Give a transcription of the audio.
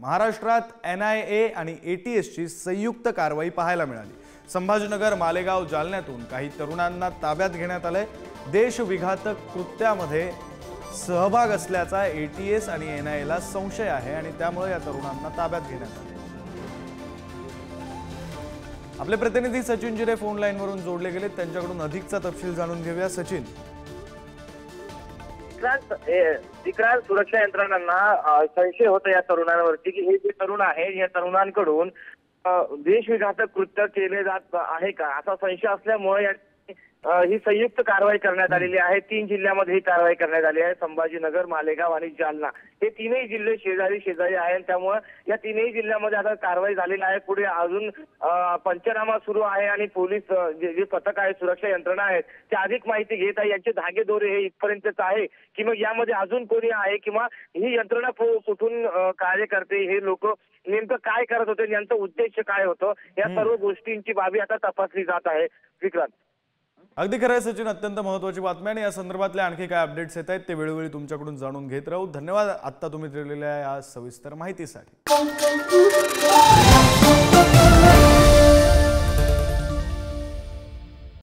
महाराष्ट्रात NIA आणि ATSची संयुक्त कारवाई पाहायला मिळाली। संभाजीनगर, मालेगाव, जालन्यातून काही तरुणांना ताब्यात घेण्यात आले। देशविघातक कृत्यामध्ये सहभाग असल्याचा ATS आणि NIAला संशय आहे आणि त्यामुळे या तरुणांना ताब्यात घेण्यात आले। आपले प्रतिनिधी सचिन जिरे फोन लाईनवरून जोडले गेले, त्यांच्याकडून अधिकचा तपशील जाणून घेऊया। सचिन, विक्रांत, सुरक्षा यंत्रणांना संशय होता या तरुणांवरती की हे जे तरुण आहे या तरुणांकडून देशविघातक कृत्य केले जात आहे का असा संशय असल्यामुळे ही संयुक्त कारवाई करण्यात आलेली आहे। 3 जिल्ह्यामध्ये ही कारवाई करण्यात आली आहे। संभाजीनगर, मालेगाव आणि जालना हे तीनही जिल्हे शेजारी आहेत, त्यामुळे या तीनही जिल्ह्यामध्ये आता कारवाई झालेली आहे। पुढे अजून पंचनामा सुरू आहे आणि पोलीस जे पथक आहे, सुरक्षा यंत्रणा आहेत, ते अधिक माहिती घेत आहे। यांचे धागेदोरे हे इथपर्यंतच आहे की मग यामध्ये अजून कोणी आहे किंवा ही यंत्रणा कुठून कार्य करते, हे लोक नेमकं काय करत होते, यांचा उद्देश काय होतं, या सर्व गोष्टींची बाबी आता तपासली जात आहे। विक्रांत, अगदी खरं आहे सचिन, अत्यंत महत्त्वाची बातमी आणि या संदर्भातले आणखी काय अपडेट्स येत आहेत ते वेळोवेळी तुमच्याकडून जाणून घेत राहू। धन्यवाद आता तुम्ही दिलेल्या या सविस्तर माहितीसाठी।